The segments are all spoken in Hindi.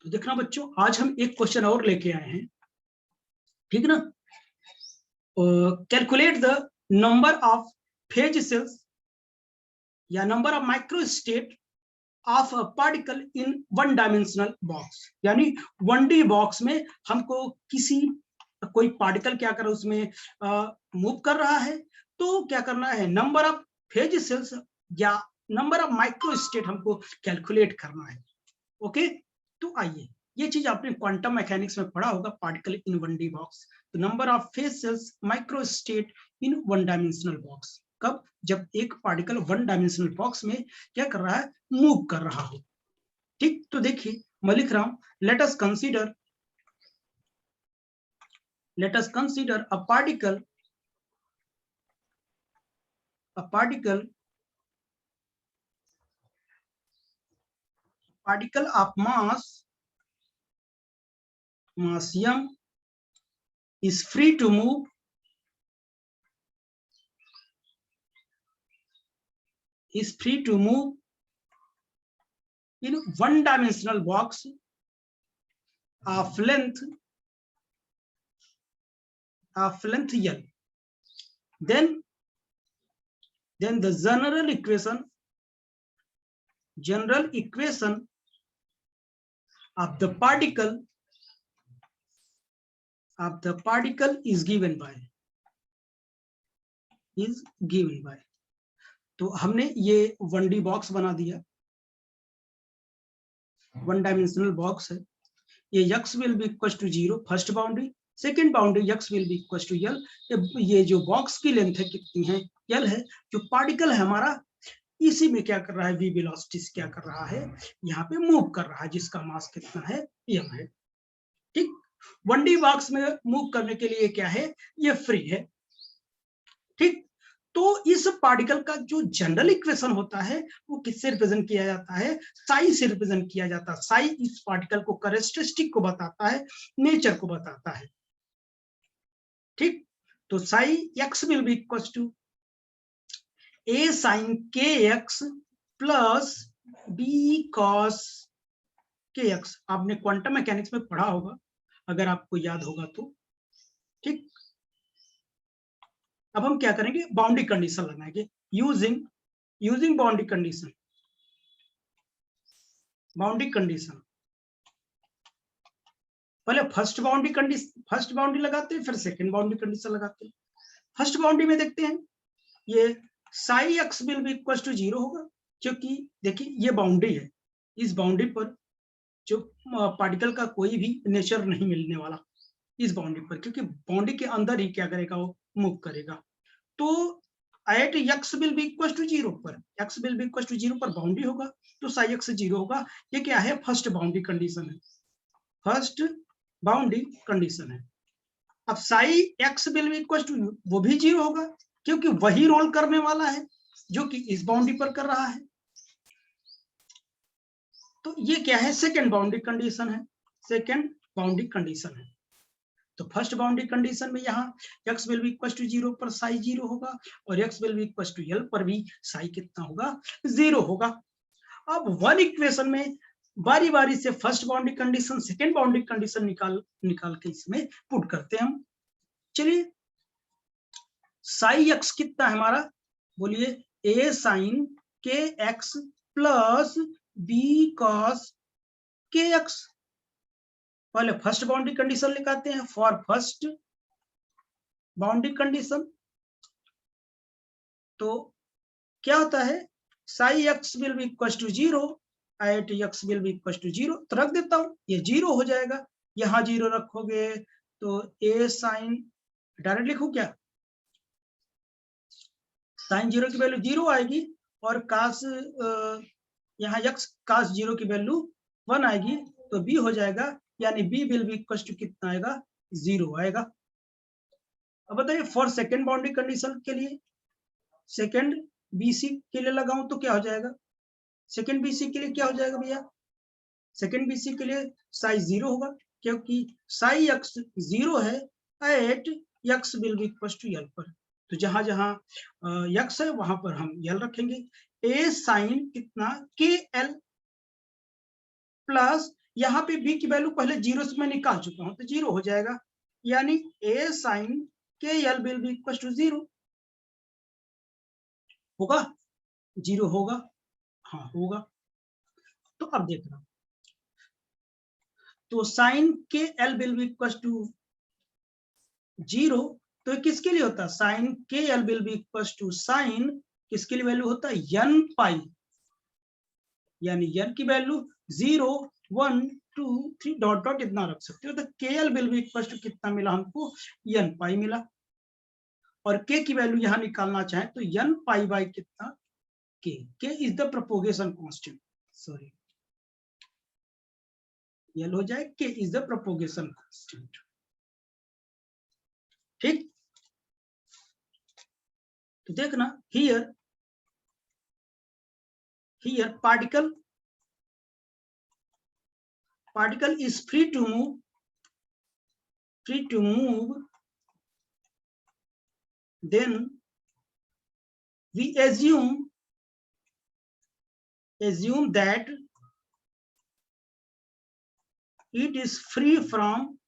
तो देखना बच्चों, आज हम एक क्वेश्चन और लेके आए हैं, ठीक ना। Calculate the number of phase cells या number of microstate of a particle in one dimensional box. यानी 1D बॉक्स में हमको किसी कोई पार्टिकल क्या कर उसमें मूव कर रहा है, तो क्या करना है, नंबर ऑफ फेज सेल्स या नंबर ऑफ माइक्रोस्टेट हमको कैलकुलेट करना है। ओके, तो आइए, ये चीज आपने क्वांटम मैकेनिक्स में पढ़ा होगा, पार्टिकल इन 1D बॉक्स। तो number of phase cells microstate in one dimensional box, कब, जब एक पार्टिकल वन डायमेंशनल बॉक्स में क्या कर रहा है, मूव कर रहा हो। ठीक, तो देखिए मैं लिख रहा हूं, let us consider a particle of mass m is free to move in one dimensional box of length L. Then the general equation of the particle is given by तो हमने ये 1D बॉक्स बना दिया, वन डायमेंशनल बॉक्स है। ये x will be equal to 0 first boundary, second boundary x will be equal to L। ये जो बॉक्स की लेंथ है कितनी है, L है। जो पार्टिकल है हमारा, इसी में क्या कर रहा है, v वेलोसिटी से क्या कर रहा है, यहाँ पे मूव कर रहा है, जिसका मास कितना है, m है। ठीक, 1D बॉक्स में मूव करने के लिए क्या है, ये फ्री है। ठीक, तो इस पार्टिकल का जो जनरल इक्वेशन होता है वो किससे रिप्रेजेंट किया जाता है, साई से रिप्रेजेंट किया जाता है। साई इस पार्टिकल को, कैरेक्टरिस्टिक को बताता है, नेचर को बताता है। ठीक, तो psi x will be equal to a sin kx plus b cos kx। आपने क्वांटम मैकेनिक्स में पढ़ा होगा, अगर आपको याद होगा तो। ठीक, अब हम क्या करेंगे, बाउंड्री कंडीशन लगाएंगे यूजिंग बाउंड्री कंडीशन। पहले फर्स्ट बाउंड्री लगाते हैं, फिर सेकंड बाउंड्री कंडीशन लगाते हैं। फर्स्ट बाउंड्री में देखते हैं, ये psi X will be equal to 0 होगा, क्योंकि देखिए ये बाउंड्री है, इस बाउंड्री पर जो पार्टिकल का कोई भी नेचर नहीं मिलने वाला इस बाउंड्री पर, क्योंकि बाउंड्री के अंदर ही क्या करेगा, वो मूव करेगा। तो at x will be equal to 0 पर, x will be equal to 0 पर बाउंड्री होगा, तो साई x 0 होगा। ये क्या है, फर्स्ट बाउंड्री कंडीशन है। अब psi x will be equal to, वो भी 0 होगा, क्योंकि वही रोल करने वाला है जो कि इस बाउंड्री पर कर रहा है। तो ये क्या है, सेकेंड बाउंड्री कंडीशन है। तो फर्स्ट बाउंड्री कंडीशन में यहाँ x will be equal to 0 पर साई 0 होगा, और x will be equal to L पर भी साई कितना होगा, 0 होगा। अब वन इक्वेशन में बारी बारी से first boundary condition, second boundary condition निकाल के इसमें पुट करते हैं हम। चलिए, साई x कितना है हमारा, बोलिए, a sin kx plus b cos kx। पहले फर्स्ट बाउंड्री कंडीशन लिखाते हैं, फॉर फर्स्ट बाउंड्री कंडीशन। तो क्या होता है, psi x will be equal to 0 at x will be equal to 0। तो रख देता हूं, ये 0 हो जाएगा, यहां 0 रखोगे तो a sin, डायरेक्ट लिखू क्या, साइन 0 की वैल्यू 0 आएगी, और कास यहाँ x कास 0 की वैल्यू 1 आएगी, तो b हो जाएगा, यानी b will be equal to कितना आएगा, 0 आएगा। अब बताइए, फॉर सेकेंड बाउंड्री कंडीशन के लिए, सेकेंड BC के लिए लगाऊं तो क्या हो जाएगा, सेकेंड BC के लिए क्या हो जाएगा भैया, सेकेंड BC के लिए साई 0 होगा, क्योंकि साई x 0 है at x will be equal to L पर। तो जहां जहां x है वहां पर हम L रखेंगे। a साइन कितना KL प्लस यहाँ पे b की वैल्यू पहले 0 से मैं निकाल चुका हूं, तो 0 हो जाएगा, यानी a sin K L will be equal to 0 होगा, 0 होगा, हाँ होगा। तो अब देखना, तो sine K L will be equal to 0, तो किसके लिए होता है, sine K L will be equal to sine किसके लिए वैल्यू होता है, n पाई, यानी n की वैल्यू 0 1 2 3 डॉट डॉट इतना रख सकते हो, तो K L will be equal to कितना मिला हमको, n पाई मिला। और k की वैल्यू यहां निकालना चाहे तो n पाई बाई कितना, k is the propagation constant, sorry ये हो जाए k is the propagation constant. ठीक, तो देखना here particle is free to move, then we assume that it is free from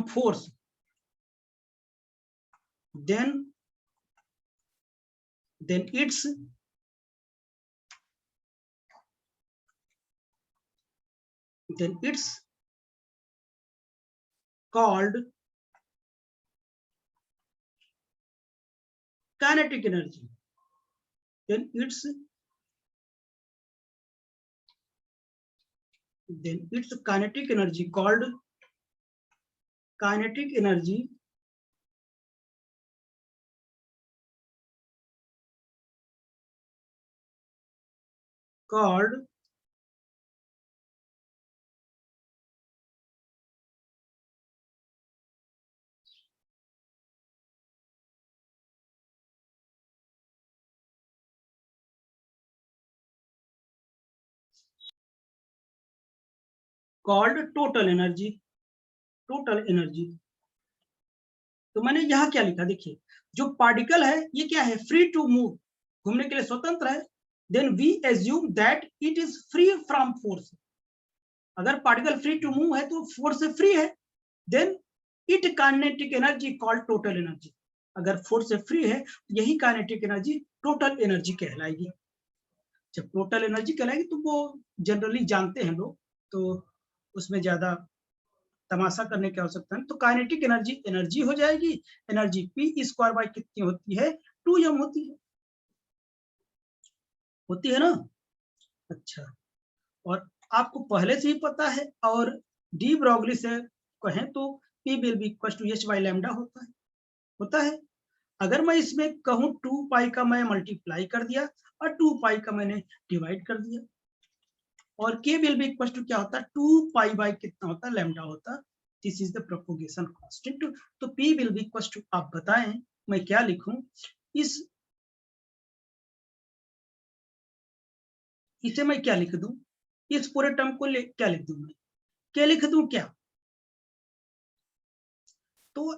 force, then it's called kinetic energy, then it's kinetic energy called total energy। तो मैंने यहाँ क्या लिखा, देखिए जो पार्टिकल है ये क्या है, फ्री टू मूव, घूमने के लिए स्वतंत्र है, then we assume that it is free from force, अगर पार्टिकल फ्री टू मूव है तो फोर्स से फ्री है, then it kinetic energy called total energy, अगर फोर्स से फ्री है तो यही काइनेटिक एनर्जी टोटल एनर्जी कहलाएगी। जब टोटल एनर्जी कहलाएगी तो वो जनरली जानते हैं लोग, तो उसमें ज्यादा तमाशा करने की आवश्यकता नहीं, तो काइनेटिक एनर्जी हो जाएगी, एनर्जी पी स्क्वायर बाई कितनी होती है, 2m होती है ना। अच्छा, और आपको पहले से ही पता है, और डी ब्रॉगली से कहें तो P will be equal to h by lambda होता है। अगर मैं इसमें कहूं 2 पाई का मैं मल्टीप्लाई कर दिया और 2 पाई का मैंने डिवाइड कर दिया, और K will be equal to क्या होता है, 2 पाई बाई कितना होता है, लैम्डा होता है, this is the propagation constant. तो P will be equal to, आप बताएं मैं क्या लिखूं, इसे मैं क्या लिख दूं, इस पूरे टर्म को क्या लिख दूं मैं, क्या लिख दूं क्या, तो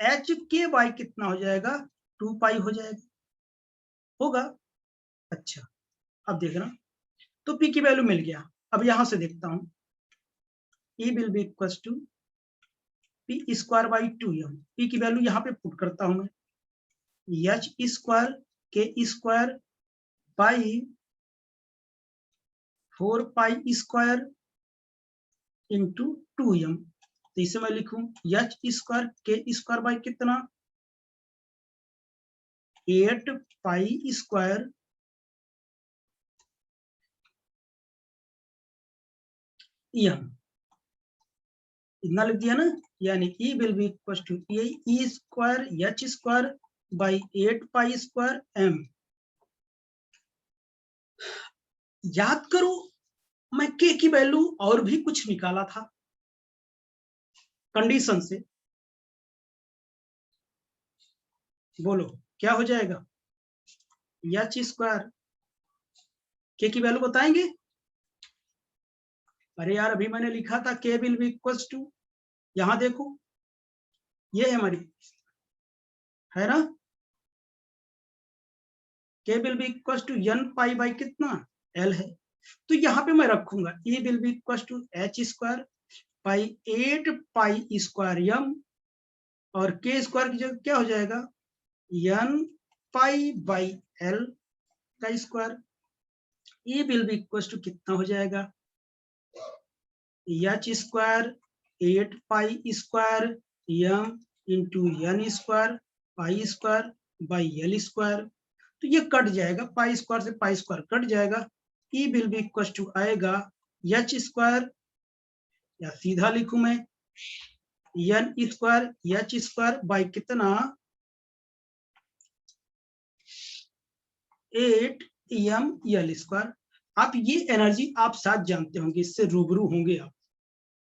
एच के बाई कितना हो जाएगा, 2 पाई हो जाएगा, होगा। अच्छा, अब देखना, तो P की वैल्यू मिल गया, अब यहां से देखता हूं, E will be equal to P square by 2m, P की वैल्यू यहां पे पुट करता हूं मैं, H square K square by 4 pi square into 2m, तो इसे मैं लिखूं H square K square by कितना, 8 पाई स्क्वायर एम, इतना लिख दिया ना, यानी E will be equal to E square H square by 8 pi square m। याद करो मैं K की वैल्यू और भी कुछ निकाला था कंडीशन से, बोलो क्या हो जाएगा, H स्क्वायर, K की वैल्यू बताएंगे, अरे यार अभी मैंने लिखा था K will be equal to, यहां देखो ये है हमारी, है ना, K will be equal to n pi by कितना, L है, तो यहाँ पे मैं रखूंगा E will be equal to h square by 8 pi square m, और k स्क्वायर की जगह क्या हो जाएगा n पाई बाई l का square. E will be equal to कितना हो जाएगा h square 8 pi square m into n square pi square by l square. तो ये कट जाएगा, पाई स्क्वायर से पाई स्क्वायर कट जाएगा। E will be equal to आएगा h स्क्वायर, या सीधा लिखूं मैं n square h square by कितना 8 ml स्क्वायर। आप ये एनर्जी आप साथ जानते होंगे, इससे रूबरू होंगे आप,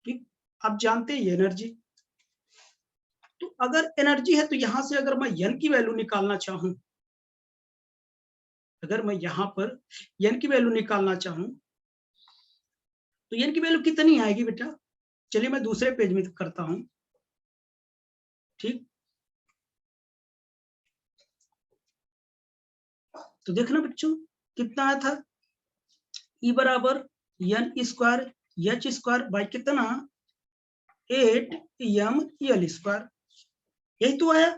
ठीक, आप जानते हैं ये एनर्जी। तो अगर एनर्जी है तो यहां से अगर मैं n की वैल्यू निकालना चाहूं, अगर मैं यहां पर n की वैल्यू निकालना चाहूं तो n की वैल्यू कितनी आएगी बेटा? चलिए मैं दूसरे पेज में करता हूं, ठीक। तो देखना बच्चों कितना आया था, E बराबर n square h square by कितना 8 ml स्क्वायर, यही तो आया,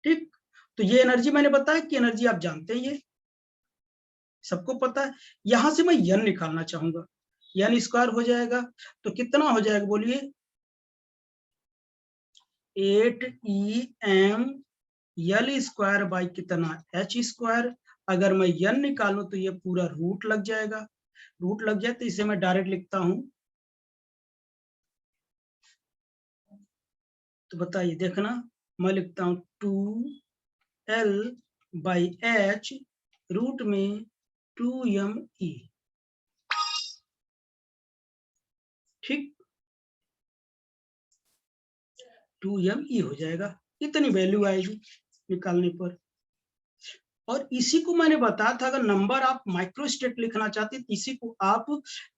ठीक। तो ये एनर्जी मैंने बताया कि एनर्जी आप जानते हैं, ये सबको पता है। यहां से मैं n निकालना चाहूंगा, n स्क्वायर हो जाएगा तो कितना हो जाएगा बोलिए 8 स्क्वायर बाई कितना h स्क्वायर। अगर मैं n निकालूं तो ये पूरा रूट लग जाएगा, रूट लग जाए तो इसे मैं डायरेक्ट लिखता हूं। तो बताइए, देखना मैं लिखता हूं 2l बाई h रूट में 2me, ठीक, 2me हो जाएगा, इतनी वैल्यू आएगी निकालने पर। और इसी को मैंने बताया था, अगर नंबर आप माइक्रोस्टेट लिखना चाहते हैं इसी को आप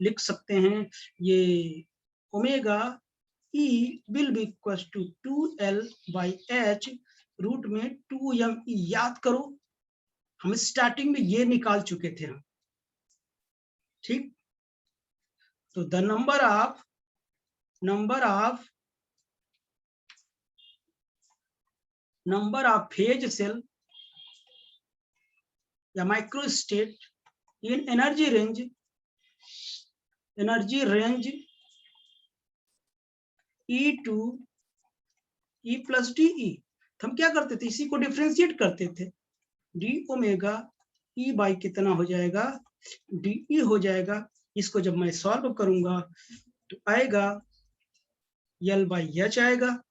लिख सकते हैं, ये omega E will be equal to 2l by h root में 2me। याद करो हम स्टार्टिंग में ये निकाल चुके थे हम, ठीक। तो the number of phase cell या microstate in energy range E to E plus DE। हम क्या करते थे, इसी को डिफ्रेंशिएट करते थे, डी ओमेगा E बाई कितना हो जाएगा DE हो जाएगा। इसको जब मैं सॉल्व करूंगा तो आएगा L बाई एच आएगा,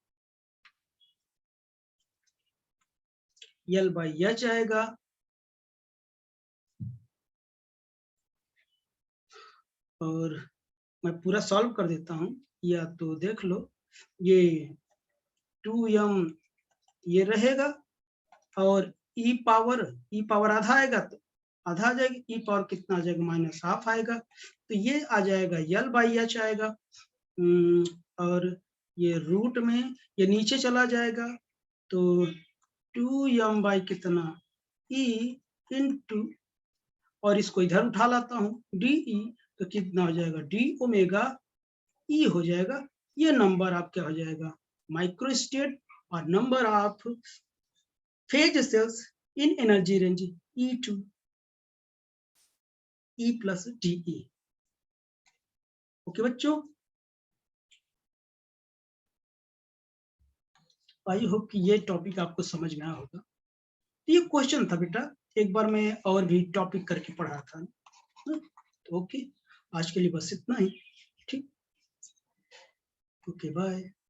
L बाई एच आएगा, और मैं पूरा सॉल्व कर देता हूं, या तो देख लो ये 2m ये रहेगा, और e पावर आधा आएगा तो आधा आ जाएगा, e पावर कितना आ जाएगा -हाफ आएगा, तो ये आ जाएगा L बाई एच आएगा। और ये रूट में ये नीचे चला जाएगा तो 2m बाई कितना E इंटू, और इसको इधर उठा लाता हूँ DE, तो कितना हो जाएगा डी ओमेगा E हो जाएगा। ये नंबर आप क्या हो जाएगा माइक्रोस्टेट, और number of phase cells in energy range E to E plus DE। Okay बच्चों, आई होप कि ये टॉपिक आपको समझ में आया होगा। तो ये क्वेश्चन था बेटा, एक बार मैं और भी टॉपिक करके पढ़ा था, तो ओके आज के लिए बस इतना ही, ठीक, ओके बाय।